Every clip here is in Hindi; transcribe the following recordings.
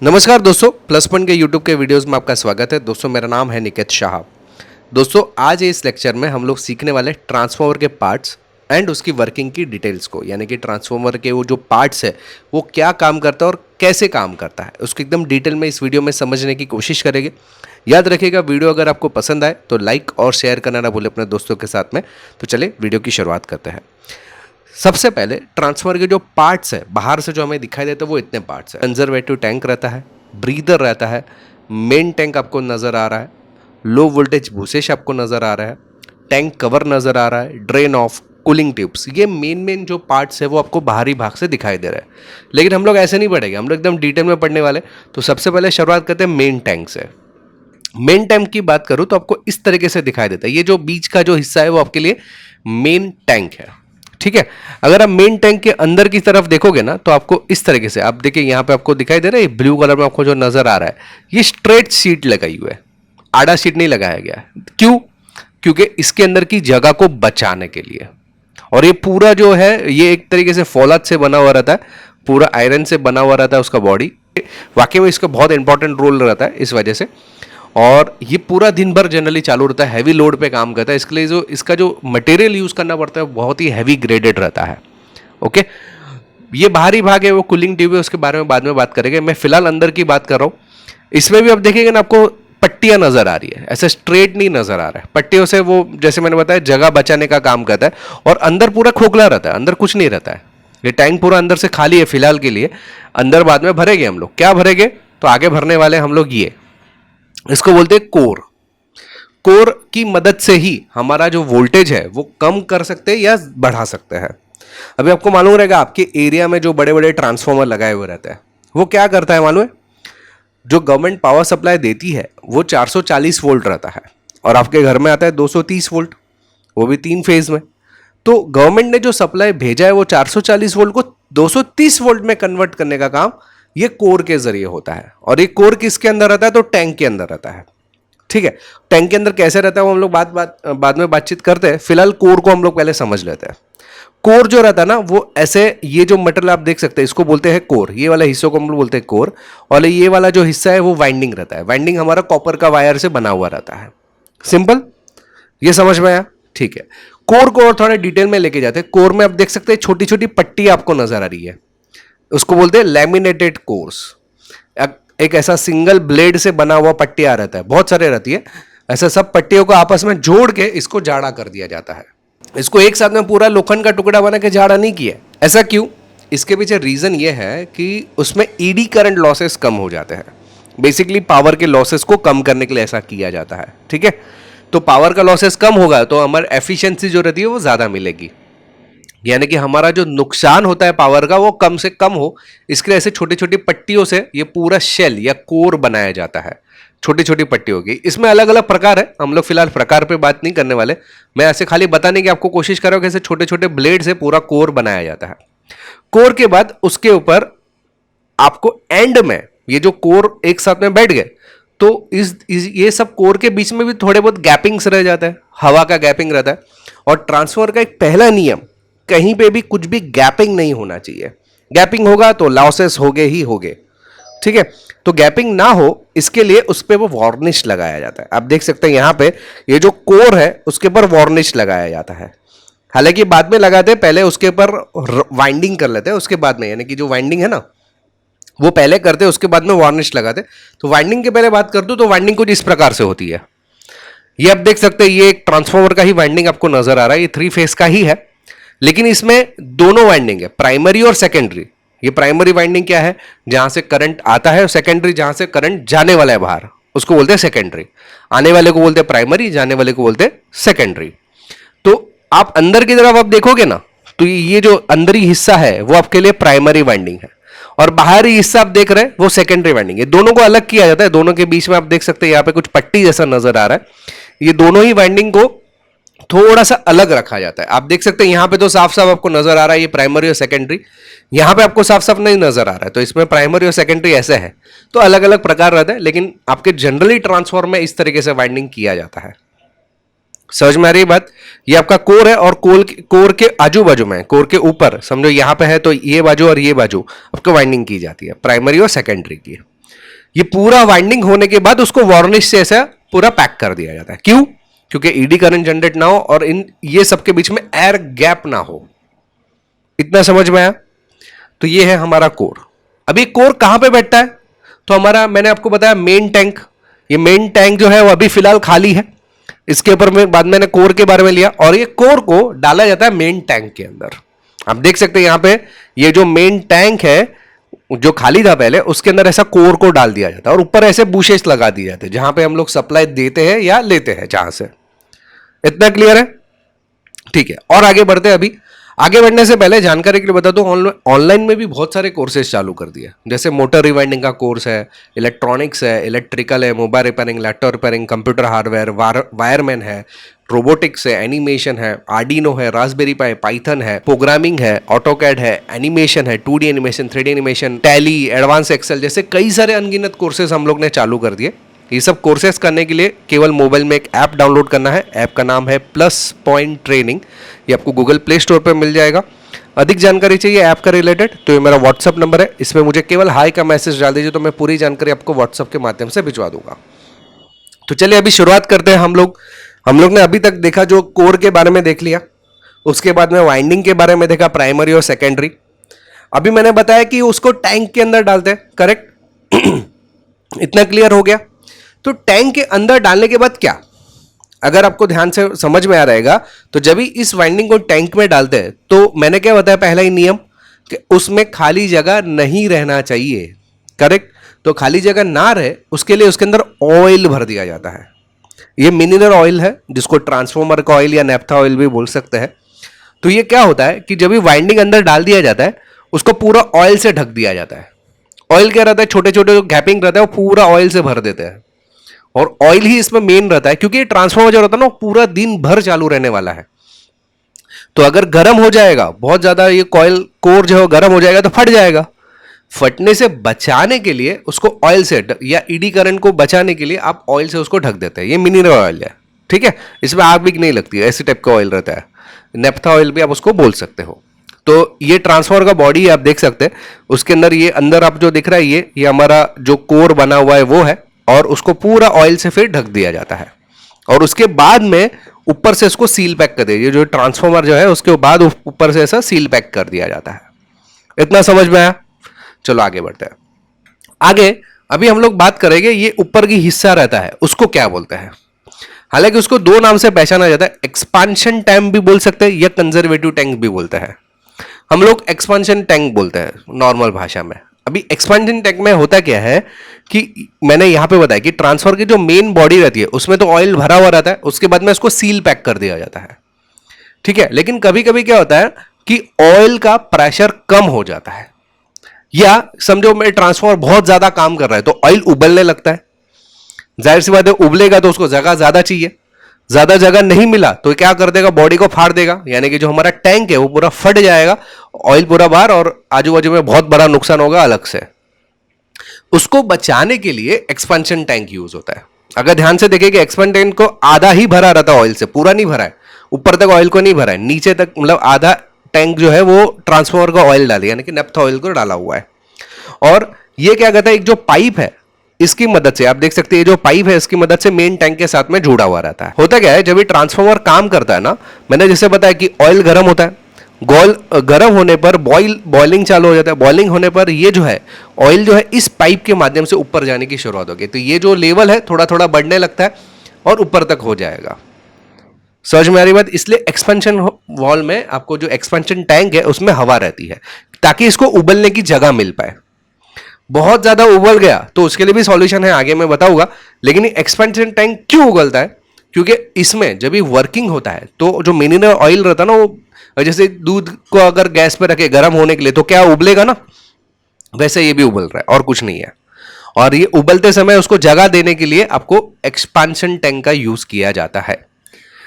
नमस्कार दोस्तों, प्लस पॉइंट के यूट्यूब के वीडियोस में आपका स्वागत है। दोस्तों मेरा नाम है निकेत शाह। दोस्तों आज इस लेक्चर में हम लोग सीखने वाले ट्रांसफार्मर के पार्ट्स एंड उसकी वर्किंग की डिटेल्स को, यानी कि ट्रांसफार्मर के वो जो पार्ट्स है वो क्या काम करता है और कैसे काम करता है उसको एकदम डिटेल में इस वीडियो में समझने की कोशिश करेंगे। याद रखिएगा, वीडियो अगर आपको पसंद आए तो लाइक और शेयर करना ना भूलें अपने दोस्तों के साथ में। तो चलिए वीडियो की शुरुआत करते हैं। सबसे पहले ट्रांसफार्मर के जो पार्ट्स है बाहर से जो हमें दिखाई देते हैं वो इतने पार्ट्स है। कंजर्वेटिव टैंक रहता है, ब्रीदर रहता है, मेन टैंक आपको नज़र आ रहा है, लो वोल्टेज बुशेस आपको नज़र आ रहा है, टैंक कवर नज़र आ रहा है, ड्रेन ऑफ, कूलिंग ट्यूब्स। ये मेन जो पार्ट्स है वो आपको बाहरी भाग से दिखाई दे रहा है। लेकिन हम लोग ऐसे नहीं पढ़ेंगे, हम लोग एकदम डिटेल में पढ़ने वाले। तो सबसे पहले शुरुआत करते हैं मेन टैंक से। मेन टैंक की बात करूँ तो आपको इस तरीके से दिखाई देता है। ये जो बीच का जो हिस्सा है वो आपके लिए मेन टैंक है, ठीक है। अगर आप मेन टैंक के अंदर की तरफ देखोगे ना तो आपको इस तरीके से, आप देखिए यहाँ पे आपको दिखाई दे रहा है ब्लू कलर में आपको जो नजर आ रहा है, ये स्ट्रेट सीट लगाई हुई है, आड़ा सीट नहीं लगाया गया है। क्यों? क्योंकि इसके अंदर की जगह को बचाने के लिए। और ये पूरा जो है ये एक तरीके से फौलाद से बना हुआ रहता है, पूरा आयरन से बना हुआ रहता है उसका बॉडी। वाकई में इसका बहुत इंपॉर्टेंट रोल रहता है इस वजह से। और ये पूरा दिन भर जनरली चालू रहता है, हैवी लोड पे काम करता है। इसके लिए जो इसका जो मटेरियल यूज़ करना पड़ता है बहुत ही हैवी ग्रेडेड रहता है। ओके, ये बाहरी भाग है वो कूलिंग ट्यूब है, उसके बारे में बाद में बात करेंगे। मैं फिलहाल अंदर की बात कर रहा हूँ। इसमें भी आप देखेंगे ना आपको पट्टियां नजर आ रही है, ऐसे स्ट्रेट नहीं नजर आ रहा है। पट्टियों से वो जैसे मैंने बताया जगह बचाने का काम करता है। और अंदर पूरा खोखला रहता है, अंदर कुछ नहीं रहता है। ये टैंक पूरा अंदर से खाली है फिलहाल के लिए। अंदर बाद में भरेंगे हम लोग। क्या भरेंगे? तो आगे भरने वाले हम लोग ये, इसको बोलते हैं कोर। कोर की मदद से ही हमारा जो वोल्टेज है वो कम कर सकते हैं या बढ़ा सकते हैं। अभी आपको मालूम रहेगा आपके एरिया में जो बड़े बड़े ट्रांसफार्मर लगाए हुए रहते हैं वो क्या करता है मालूम है? जो गवर्नमेंट पावर सप्लाई देती है वो 440 वोल्ट रहता है और आपके घर में आता है 230 वोल्ट, वो भी 3 फेज में। तो गवर्नमेंट ने जो सप्लाई भेजा है वो 440 वोल्ट को 230 वोल्ट में कन्वर्ट करने का काम ये कोर के जरिए होता है। और ये कोर किसके अंदर रहता है? तो टैंक के अंदर रहता है, ठीक है। टैंक के अंदर कैसे रहता है वो हम लोग बाद में बातचीत करते हैं। फिलहाल कोर को हम लोग पहले समझ लेते हैं। कोर जो रहता है ना वो ऐसे, ये जो मटेरियल आप देख सकते हैं इसको बोलते हैं कोर। ये वाला हिस्सों को हम लोग बोलते हैं कोर। और ये वाला जो हिस्सा है वो वाइंडिंग रहता है। वाइंडिंग हमारा कॉपर का वायर से बना हुआ रहता है। सिंपल, ये समझ में आया? ठीक है। कोर को और थोड़ा डिटेल में लेके जाते हैं। कोर में आप देख सकते हैं छोटी छोटी पट्टी आपको नजर आ रही है, उसको बोलते हैं लैमिनेटेड कोर्स। एक ऐसा सिंगल ब्लेड से बना हुआ पट्टिया रहता है, बहुत सारे रहती है। ऐसा सब पट्टियों को आपस में जोड़ के इसको जाड़ा कर दिया जाता है। इसको एक साथ में पूरा लोखंड का टुकड़ा बना के जाड़ा नहीं किया। ऐसा क्यों? इसके पीछे रीजन ये है कि उसमें ईडी करंट लॉसेस कम हो जाते हैं। बेसिकली पावर के लॉसेस को कम करने के लिए ऐसा किया जाता है, ठीक है। तो पावर का लॉसेस कम होगा तो हमारी एफिशिएंसी जो रहती है वो ज्यादा मिलेगी, यानी कि हमारा जो नुकसान होता है पावर का वो कम से कम हो। इसके लिए ऐसे छोटी छोटी पट्टियों से ये पूरा शेल या कोर बनाया जाता है, छोटी छोटी पट्टियों की। इसमें अलग अलग प्रकार है, हम लोग फिलहाल प्रकार पे बात नहीं करने वाले। मैं ऐसे खाली बताने की आपको कोशिश कर रहा हूं कि ऐसे छोटे छोटे ब्लेड से पूरा कोर बनाया जाता है। कोर के बाद उसके ऊपर आपको एंड में ये जो कोर एक साथ में बैठ गए तो ये सब कोर के बीच में भी थोड़े बहुत गैपिंग्स रह जाता है, हवा का गैपिंग रहता है। और ट्रांसफार्मर का एक पहला नियम, कहीं पे भी कुछ भी गैपिंग नहीं होना चाहिए। गैपिंग होगा तो लॉसेस होगे ही होगे, ठीक है। तो गैपिंग ना हो इसके लिए उस पर वो वार्निश लगाया जाता है। आप देख सकते हैं यहां पे ये जो कोर है उसके ऊपर वार्निश लगाया जाता है। हालांकि बाद में लगाते हैं, पहले उसके ऊपर वाइंडिंग कर लेते हैं उसके बाद में, यानी कि जो वाइंडिंग है ना वो पहले करते हैं उसके बाद में वार्निश लगाते। तो वाइंडिंग के पहले बात कर दूं तो वाइंडिंग कुछ इस प्रकार से होती है। ये आप देख सकते हैं ये एक ट्रांसफार्मर का ही वाइंडिंग आपको नजर आ रहा है। ये 3 फेज का ही है, लेकिन इसमें दोनों वाइंडिंग है, प्राइमरी और सेकेंडरी। ये प्राइमरी वाइंडिंग क्या है? जहां से करंट आता है, और सेकेंडरी जहां से करंट जाने वाला है बाहर, उसको बोलते हैं सेकेंडरी। आने वाले को बोलते हैं प्राइमरी, जाने वाले को बोलते हैं सेकेंडरी। तो आप अंदर की तरफ आप देखोगे ना तो ये जो अंदरी हिस्सा है वो आपके लिए प्राइमरी वाइंडिंग है, और बाहरी हिस्सा आप देख रहे हैं वो सेकेंडरी वाइंडिंग है। दोनों को अलग किया जाता है। दोनों के बीच में आप देख सकते हैं यहाँ पे कुछ पट्टी जैसा नजर आ रहा है। ये दोनों ही वाइंडिंग को थोड़ा सा अलग रखा जाता है। आप देख सकते हैं यहां पे तो साफ साफ आपको नजर आ रहा है ये प्राइमरी और सेकेंडरी। यहां पे आपको साफ साफ नहीं नजर आ रहा है, तो इसमें प्राइमरी और सेकेंडरी ऐसे है। तो अलग अलग प्रकार रहते हैं, लेकिन आपके जनरली ट्रांसफार्मर में इस तरीके से वाइंडिंग किया जाता है। समझ में आ रही है बात? ये आपका कोर है, और कोर के आजू बाजू में, कोर के ऊपर समझो यहां पे है तो ये बाजू और ये बाजू आपको वाइंडिंग की जाती है, प्राइमरी और सेकेंडरी की। ये पूरा वाइंडिंग होने के बाद उसको वार्निश से ऐसा पूरा पैक कर दिया जाता है। क्यों? क्योंकि ईडी करंट जनरेट ना हो और इन ये सबके बीच में एयर गैप ना हो। इतना समझ में आया? तो ये है हमारा कोर। अभी कोर कहां पे बैठता है? तो हमारा, मैंने आपको बताया मेन टैंक, ये मेन टैंक जो है वो अभी फिलहाल खाली है। इसके ऊपर में बाद मैंने कोर के बारे में लिया और ये कोर को डाला जाता है मेन टैंक के अंदर। आप देख सकते हैं यहां पे ये जो मेन टैंक है जो खाली था पहले, उसके अंदर ऐसा कोर को डाल दिया जाता है और ऊपर ऐसे बुशेस लगा दिए जाते हैं जहां पे हम लोग सप्लाई देते हैं या लेते हैं जहां से। इतना क्लियर है? ठीक है, और आगे बढ़ते हैं। अभी आगे बढ़ने से पहले जानकारी के लिए बता दूं, ऑनलाइन में भी बहुत सारे कोर्सेज चालू कर दिए, जैसे मोटर रिवाइंडिंग का कोर्स है, इलेक्ट्रॉनिक्स है, इलेक्ट्रिकल है, mobile repairing, laptop repairing, computer hardware, wireman है, रोबोटिक्स है, एनिमेशन है, आर्डिनो है, रास्पबेरी पाई, पाइथन है, प्रोग्रामिंग है, ऑटोकैड है, एनिमेशन है, 2D animation, 3D animation, Tally, advance Excel, जैसे कई सारे अनगिनत कोर्सेज हम लोग ने चालू कर दिए। ये सब कोर्सेज करने के लिए केवल मोबाइल में एक ऐप डाउनलोड करना है। ऐप का नाम है प्लस पॉइंट ट्रेनिंग। ये आपको गूगल प्ले स्टोर पर मिल जाएगा। अधिक जानकारी चाहिए ऐप का रिलेटेड तो ये मेरा व्हाट्सअप नंबर है, इसमें मुझे केवल हाई का मैसेज डाल दीजिए तो मैं पूरी जानकारी आपको व्हाट्सअप के माध्यम से भिजवा दूंगा। तो चलिए अभी शुरुआत करते हैं। हम लोग ने अभी तक देखा, जो कोर के बारे में देख लिया, उसके बाद में वाइंडिंग के बारे में देखा, प्राइमरी और सेकेंडरी। अभी मैंने बताया कि उसको टैंक के अंदर डालते हैं, करेक्ट? इतना क्लियर हो गया? तो टैंक के अंदर डालने के बाद क्या, अगर आपको ध्यान से समझ में आ रहेगा तो जब भी इस वाइंडिंग को टैंक में डालते हैं तो मैंने क्या बताया, पहला ही नियम कि उसमें खाली जगह नहीं रहना चाहिए, करेक्ट? तो खाली जगह ना रहे उसके लिए उसके अंदर ऑयल भर दिया जाता है। ये मिनरल ऑयल है जिसको ट्रांसफॉर्मर का ऑयल या नेफ्था ऑयल भी बोल सकते हैं। तो ये क्या होता है कि जब भी वाइंडिंग अंदर डाल दिया जाता है उसको पूरा ऑयल से ढक दिया जाता है। ऑयल क्या रहता है, छोटे छोटे जो गैपिंग रहता है वो पूरा ऑयल से भर देते हैं और ऑयल ही इसमें मेन रहता है, क्योंकि ये ट्रांसफॉर्मर जो रहता है ना पूरा दिन भर चालू रहने वाला है। तो अगर गर्म हो जाएगा बहुत ज्यादा, ये कॉइल कोर जो है गर्म हो जाएगा तो फट जाएगा। फटने से बचाने के लिए उसको ऑयल से या ईडी करंट को बचाने के लिए आप ऑयल से उसको ढक देते हैं। ये मिनरल ऑयल है, ठीक है? इसमें आग भी नहीं लगती है, ऐसी टाइप का ऑयल रहता है। नेफ्था ऑयल भी आप उसको बोल सकते हो। तो ये ट्रांसफॉर्मर का बॉडी आप देख सकते हैं, उसके अंदर ये अंदर आप जो दिख रहा है ये हमारा जो कोर बना हुआ है वो है और उसको पूरा ऑयल से फिर ढक दिया जाता है और उसके बाद में ऊपर से उसको सील पैक कर दिया। ये जो ट्रांसफॉर्मर जो है उसके बाद ऊपर से ऐसा सील पैक कर दिया जाता है। इतना समझ में आया? चलो आगे बढ़ते हैं। आगे अभी हम लोग बात करेंगे, ये ऊपर की हिस्सा रहता है उसको क्या बोलते हैं। हालांकि उसको दो नाम से पहचाना जाता है, एक्सपांशन टैंक भी बोल सकते हैं या कंजर्वेटिव टैंक भी बोलते हैं। हम लोग एक्सपांशन टैंक बोलते हैं नॉर्मल भाषा में। अभी एक्सपांशन टैंक में होता क्या है कि मैंने यहां पे बताया कि ट्रांसफर की जो मेन बॉडी रहती है उसमें तो ऑयल भरा हुआ रहता है, उसके बाद में उसको सील पैक कर दिया जाता है, ठीक है? लेकिन कभी कभी क्या होता है कि ऑयल का प्रेशर कम हो जाता है, या समझो मेरे ट्रांसफॉर्मर बहुत ज्यादा काम कर रहा है तो ऑयल उबलने लगता है। जाहिर सी बात है, उबलेगा तो उसको जगह ज्यादा चाहिए, ज्यादा जगह नहीं मिला तो क्या कर देगा, बॉडी को फाड़ देगा, यानी कि जो हमारा टैंक है वो पूरा फट जाएगा, ऑयल पूरा बाहर और आजू बाजू में बहुत बड़ा नुकसान होगा अलग से। उसको बचाने के लिए एक्सपेंशन टैंक यूज होता है। अगर ध्यान से देखें कि एक्सपेंशन टैंक को आधा ही भरा रहता है ऑयल से, पूरा नहीं भरा है, ऊपर तक ऑयल को नहीं भरा है, नीचे तक मतलब आधा टैंक जो है वो ट्रांसफॉर्मर का ऑयल डाली यानी कि नेफ्था ऑयल को डाला हुआ है। और ये क्या कहता है, एक जो पाइप है इसकी मदद से, आप देख सकते हैं ये जो पाइप है इसकी मदद से मेन टैंक के साथ में जुड़ा हुआ रहता है। होता क्या है, जब ये ट्रांसफॉर्मर काम करता है ना, मैंने जैसे बताया कि ऑयल गर्म होता है, गर्म होने पर बॉइलिंग चालू हो जाता है। बॉइलिंग होने पर ये जो है ऑयल जो है इस पाइप के माध्यम से ऊपर जाने की शुरुआत होगी, तो ये जो लेवल है थोड़ा थोड़ा बढ़ने लगता है और ऊपर तक हो जाएगा। समझ में आ रही बात? इसलिए एक्सपेंशन वॉल में आपको जो एक्सपेंशन टैंक है उसमें हवा रहती है ताकि इसको उबलने की जगह मिल पाए। बहुत ज्यादा उबल गया तो उसके लिए भी सॉल्यूशन है, आगे मैं बताऊंगा। लेकिन एक्सपेंशन टैंक क्यों उगलता है, क्योंकि इसमें जब ये वर्किंग होता है तो जो मिनरल ऑयल रहता है ना, वो जैसे दूध को अगर गैस पे रखे गर्म होने के लिए तो क्या उबलेगा ना, वैसे ये भी उबल रहा है और कुछ नहीं है। और ये उबलते समय उसको जगह देने के लिए आपको एक्सपेंशन टैंक का यूज किया जाता है।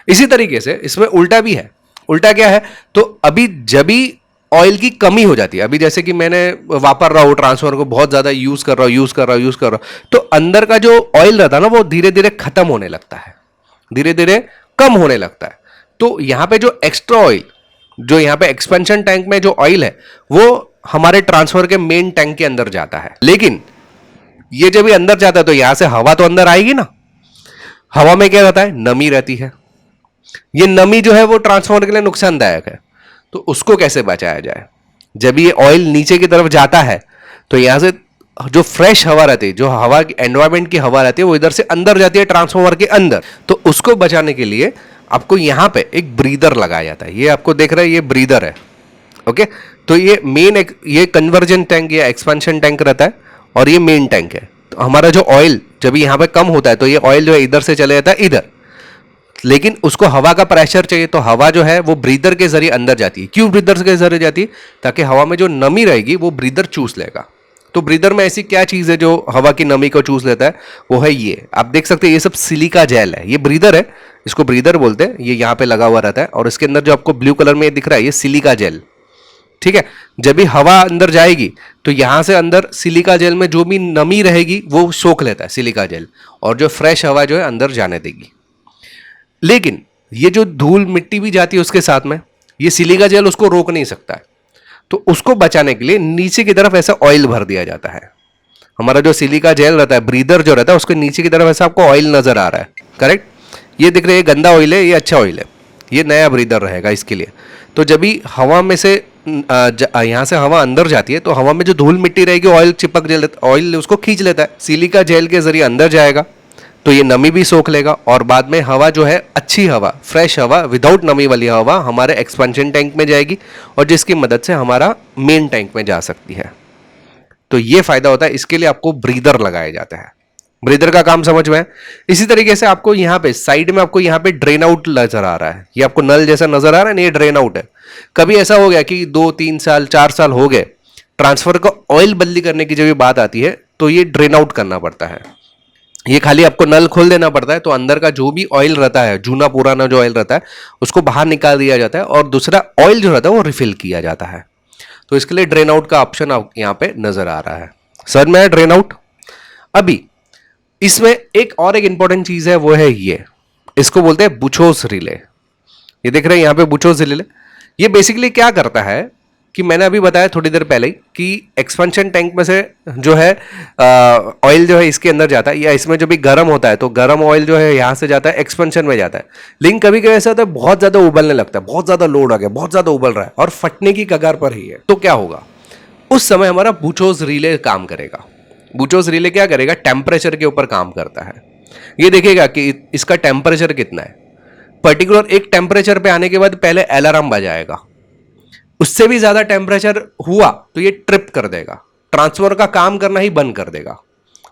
इसी तरीके से इसमें उल्टा भी है। उल्टा क्या है, तो अभी जब भी ऑयल की कमी हो जाती है, अभी जैसे कि मैंने वापर रहा हूँ ट्रांसफर को, बहुत ज्यादा यूज कर रहा हूँ, तो अंदर का जो ऑयल रहता है ना वो धीरे धीरे खत्म होने लगता है, धीरे धीरे कम होने लगता है। तो यहाँ पे जो एक्स्ट्रा ऑयल, जो यहाँ पे एक्सपेंशन टैंक में जो ऑयल है वो हमारे ट्रांसफर के मेन टैंक के अंदर जाता है। लेकिन ये जब ये अंदर जाता है तो यहां से हवा तो अंदर आएगी ना, हवा में क्या रहता है, नमी रहती है। ये नमी जो है वो ट्रांसफार्मर के लिए नुकसानदायक है, तो उसको कैसे बचाया जाए। जब ये ऑयल नीचे की तरफ जाता है तो यहां से जो फ्रेश हवा रहती है, जो हवा की एनवायरमेंट की हवा रहती है, वो इधर से अंदर जाती है ट्रांसफार्मर के अंदर। तो उसको बचाने के लिए आपको यहां पे एक ब्रीदर लगाया जाता है। ये आपको देख रहे हैं, ये ब्रीदर है। ओके, तो ये मेन ये कन्वर्जन टैंक या एक्सपेंशन टैंक रहता है और ये मेन टैंक है। तो हमारा जो ऑयल जब यहाँ पे कम होता है तो ये ऑयल जो है इधर से चले जाता है इधर, लेकिन उसको हवा का प्रेशर चाहिए, तो हवा जो है वो ब्रीदर के जरिए अंदर जाती है। क्यों ब्रीदर के जरिए जाती है, ताकि हवा में जो नमी रहेगी वो ब्रीदर चूस लेगा। तो ब्रीदर में ऐसी क्या चीज़ है जो हवा की नमी को चूस लेता है, वो है ये, आप देख सकते हैं ये सब सिलिका जेल है। ये ब्रीदर है, इसको ब्रीदर बोलते हैं। ये यहाँ पे लगा हुआ रहता है और इसके अंदर जो आपको ब्लू कलर में दिख रहा है ये सिलिका जेल, ठीक है। जब भी हवा अंदर जाएगी तो यहां से अंदर सिलिका जेल में जो भी नमी रहेगी वो सोख लेता है सिलिका जेल, और जो फ्रेश हवा जो है अंदर जाने देगी। लेकिन ये जो धूल मिट्टी भी जाती है उसके साथ में, ये सिलिका जेल उसको रोक नहीं सकता है। तो उसको बचाने के लिए नीचे की तरफ ऐसा ऑयल भर दिया जाता है। हमारा जो सिलिका जेल रहता है, ब्रीदर जो रहता है, उसके नीचे की तरफ ऐसा आपको ऑयल नजर आ रहा है, करेक्ट। ये दिख रहा है, ये गंदा ऑयल है, ये अच्छा ऑयल है, ये नया ब्रीदर रहेगा इसके लिए। तो जब भी हवा में से यहाँ से हवा अंदर जाती है तो हवा में जो धूल मिट्टी रहेगी ऑयल चिपक जाता, ऑयल उसको खींच लेता है, सिलिका जेल के जरिए अंदर जाएगा तो ये नमी भी सोख लेगा, और बाद में हवा जो है अच्छी हवा, फ्रेश हवा, विदाउट नमी वाली हवा हमारे एक्सपेंशन टैंक में जाएगी, और जिसकी मदद से हमारा मेन टैंक में जा सकती है। तो ये फायदा होता है, इसके लिए आपको ब्रीदर लगाया जाता है। ब्रीदर का काम समझ में है। इसी तरीके से आपको यहाँ पे साइड में आपको यहाँ पे ड्रेन आउट नजर आ रहा है, ये आपको नल जैसा नजर आ रहा है ना, ये ड्रेन आउट है। कभी ऐसा हो गया कि 2-3 साल 4 साल हो गए, ट्रांसफर का ऑयल बदली करने की जब भी बात आती है तो ये ड्रेन आउट करना पड़ता है। ये खाली आपको नल खोल देना पड़ता है, तो अंदर का जो भी ऑयल रहता है, जूना पुराना जो ऑयल रहता है, उसको बाहर निकाल दिया जाता है और दूसरा ऑयल जो रहता है वो रिफिल किया जाता है। तो इसके लिए ड्रेन आउट का ऑप्शन यहाँ पे नजर आ रहा है। समझ में है ड्रेन आउट। अभी इसमें एक इंपॉर्टेंट चीज है, वो है ये, इसको बोलते हैं बुचोस रिले। ये देख रहे हैं यहाँ पे बुचोस रिले। ये बेसिकली क्या करता है कि मैंने अभी बताया थोड़ी देर पहले ही कि एक्सपेंशन टैंक में से जो है ऑयल जो है इसके अंदर जाता है, या इसमें जो भी गर्म होता है तो गर्म ऑयल जो है यहाँ से जाता है एक्सपेंशन में जाता है। लेकिन कभी कभी ऐसा होता है बहुत ज्यादा उबलने लगता है, बहुत ज्यादा लोड आ गया, बहुत ज्यादा उबल रहा है और फटने की कगार पर ही है, तो क्या होगा, उस समय हमारा बुचोस रिले काम करेगा। बुचोस रिले क्या करेगा, टेम्परेचर के ऊपर काम करता है। ये देखेगा कि इसका टेम्परेचर कितना है, पर्टिकुलर एक टेम्परेचर पे आने के बाद पहले अलार्म बजाएगा, उससे भी ज्यादा टेम्परेचर हुआ तो ये ट्रिप कर देगा, ट्रांसफर का काम करना ही बंद कर देगा।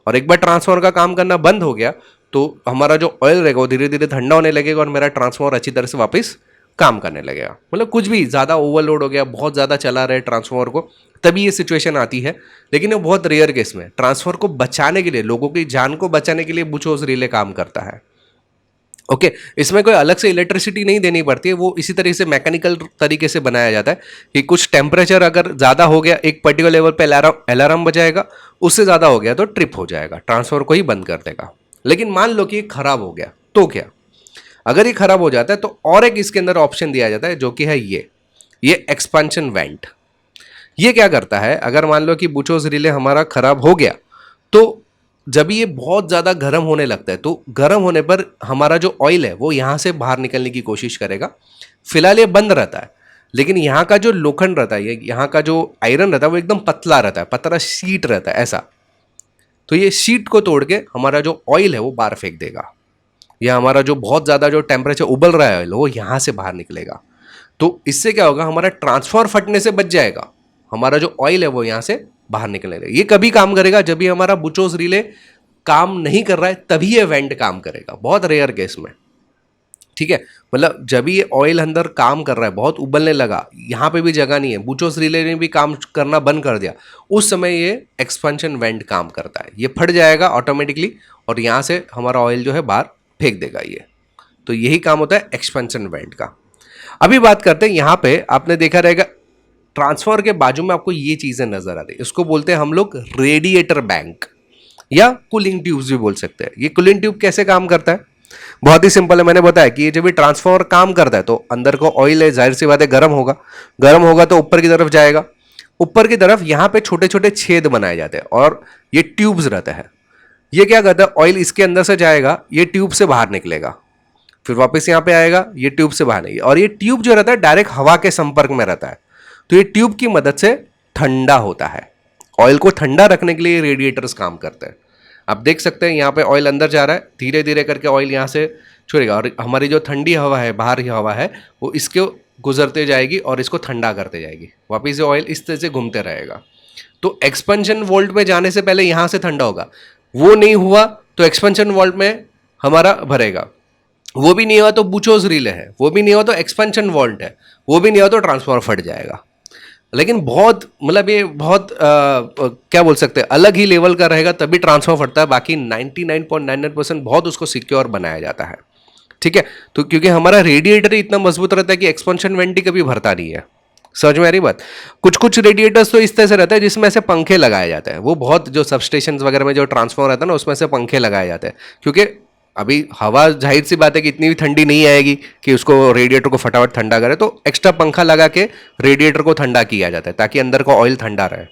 और एक बार ट्रांसफर का काम करना बंद हो गया तो हमारा जो ऑयल रहेगा वो धीरे धीरे ठंडा होने लगेगा और मेरा ट्रांसफॉर्मर अच्छी तरह से वापस काम करने लगेगा। मतलब कुछ भी ज़्यादा ओवरलोड हो गया, बहुत ज़्यादा चला रहे ट्रांसफॉर्मर को, तभी ये सिचुएशन आती है। लेकिन ये बहुत रेयर केस में ट्रांसफॉर्मर को बचाने के लिए, लोगों की जान को बचाने के लिए बुचोस रिले काम करता है। ओके, इसमें कोई अलग से इलेक्ट्रिसिटी नहीं देनी पड़ती है, वो इसी तरीके से मैकेनिकल तरीके से बनाया जाता है कि कुछ टेम्परेचर अगर ज़्यादा हो गया एक पर्टिकुलर लेवल पे अलार्म बजाएगा, उससे ज़्यादा हो गया तो ट्रिप हो जाएगा, ट्रांसफॉर्मर को ही बंद कर देगा। लेकिन मान लो कि ये खराब हो गया तो क्या, अगर ये खराब हो जाता है तो और एक इसके अंदर ऑप्शन दिया जाता है जो कि है ये एक्सपेंशन वेंट। ये क्या करता है, अगर मान लो कि बुचोस रिले हमारा खराब हो गया तो जब ये बहुत ज़्यादा गर्म होने लगता है तो गर्म होने पर हमारा जो ऑयल है वो यहाँ से बाहर निकलने की कोशिश करेगा। फिलहाल ये बंद रहता है, लेकिन यहाँ का जो लोखंड रहता है, यहाँ का जो आयरन रहता है वो एकदम पतला रहता है, पतला शीट रहता है ऐसा। तो ये शीट को तोड़ के हमारा जो ऑयल है वो बाहर फेंक देगा, या हमारा जो बहुत ज़्यादा जो टेम्परेचर उबल रहा है ऑयल वो यहाँ से बाहर निकलेगा। तो इससे क्या होगा, हमारा ट्रांसफॉर्मर फटने से बच जाएगा, हमारा जो ऑयल है वो यहाँ से बाहर निकलेगा। ये कभी काम करेगा जब भी हमारा बुचोस रिले काम नहीं कर रहा है, तभी ये वेंट काम करेगा, बहुत रेयर केस में। ठीक है, मतलब जब ये ऑयल अंदर काम कर रहा है, बहुत उबलने लगा, यहाँ पे भी जगह नहीं है, बुचोस रिले ने भी काम करना बंद कर दिया, उस समय ये एक्सपेंशन वेंट काम करता है, ये फट जाएगा ऑटोमेटिकली और यहाँ से हमारा ऑयल जो है बाहर फेंक देगा ये। तो यही काम होता है एक्सपेंशन वेंट का। अभी बात करते हैं, यहाँ पे आपने देखा रहेगा ट्रांसफॉर्मर के बाजू में आपको ये चीजें नजर आ रही है, इसको बोलते हैं हम लोग रेडिएटर बैंक या कूलिंग ट्यूब्स भी बोल सकते हैं। ये कूलिंग ट्यूब कैसे काम करता है, बहुत ही सिंपल है। मैंने बताया कि ये जब भी ट्रांसफॉर्मर काम करता है तो अंदर को ऑयल है, जाहिर सी बात है गर्म होगा, गर्म होगा तो ऊपर की तरफ जाएगा, ऊपर की तरफ यहाँ पे छोटे छोटे छेद बनाए जाते हैं और ये ट्यूब्स रहता है। ये क्या करता है, ऑयल इसके अंदर से जाएगा, ये ट्यूब से बाहर निकलेगा, फिर वापस यहाँ पे आएगा, ये ट्यूब से बाहर निकलेगा, और ये ट्यूब जो रहता है डायरेक्ट हवा के संपर्क में रहता है, तो ये ट्यूब की मदद से ठंडा होता है। ऑयल को ठंडा रखने के लिए रेडिएटर्स काम करते हैं। आप देख सकते हैं यहाँ पे ऑयल अंदर जा रहा है, धीरे धीरे करके ऑयल यहाँ से छोड़ेगा और हमारी जो ठंडी हवा है, बाहर की हवा है, वो इसके गुजरते जाएगी और इसको ठंडा करते जाएगी। वापिस से ऑयल इस तरह से घूमते रहेगा। तो एक्सपेंशन वोल्ट में जाने से पहले यहाँ से ठंडा होगा, वो नहीं हुआ तो एक्सपेंशन वोल्ट में हमारा भरेगा, वो भी नहीं हुआ तो बुचोज रिले है, वो भी नहीं हुआ तो एक्सपेंशन वोल्ट है, वो भी नहीं हुआ तो ट्रांसफार्मर फट जाएगा। लेकिन बहुत मतलब ये बहुत क्या बोल सकते हैं, अलग ही लेवल का रहेगा तभी ट्रांसफार्मर फटता है। बाकी 99.99% बहुत उसको सिक्योर बनाया जाता है। ठीक है, तो क्योंकि हमारा रेडिएटर इतना मजबूत रहता है कि एक्सपेंशन वेंट ही कभी भरता नहीं है। समझ में आ रही बात। कुछ कुछ रेडिएटर्स तो इस तरह से रहता है जिसमें ऐसे पंखे लगाए जाते हैं, वो बहुत जो सबस्टेशन वगैरह में जो ट्रांसफार्मर रहता है ना, उसमें से पंखे लगाए जाते हैं, क्योंकि अभी हवा जाहिर सी बात है कि इतनी भी ठंडी नहीं आएगी कि उसको रेडिएटर को फटाफट ठंडा करे, तो एक्स्ट्रा पंखा लगा के रेडिएटर को ठंडा किया जाता है ताकि अंदर का ऑयल ठंडा रहे।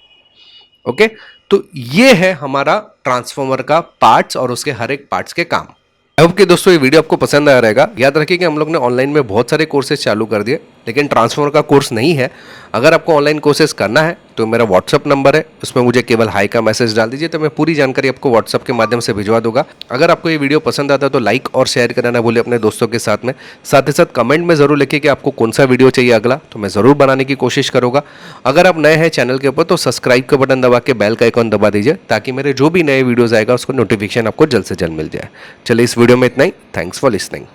ओके, तो ये है हमारा ट्रांसफार्मर का पार्ट्स और उसके हर एक पार्ट्स के काम। आई होप कि दोस्तों ये वीडियो आपको पसंद आया रहेगा। याद रखिए कि हम लोग ने ऑनलाइन में बहुत सारे कोर्सेज चालू कर दिए, लेकिन ट्रांसफार्मर का कोर्स नहीं है। अगर आपको ऑनलाइन कोर्सेज करना है तो मेरा व्हाट्सअप नंबर है, उसमें मुझे केवल हाई का मैसेज डाल दीजिए, तो मैं पूरी जानकारी आपको व्हाट्सअप के माध्यम से भिजवा दूंगा। अगर आपको ये वीडियो पसंद आता है तो लाइक और शेयर करना ना भूलिए अपने दोस्तों के साथ में। साथ ही साथ कमेंट में ज़रूर लिखिए कि आपको कौन सा वीडियो चाहिए अगला, तो मैं ज़रूर बनाने की कोशिश करूँगा। अगर आप नए हैं चैनल के ऊपर तो सब्सक्राइब का बटन दबा के बेल का आइकॉन दबा दीजिए, ताकि मेरे जो भी नए वीडियोज़ आएगा उसको नोटिफिकेशन आपको जल्द से जल्द मिल जाए। चलिए इस वीडियो में इतना ही। Thanks for listening.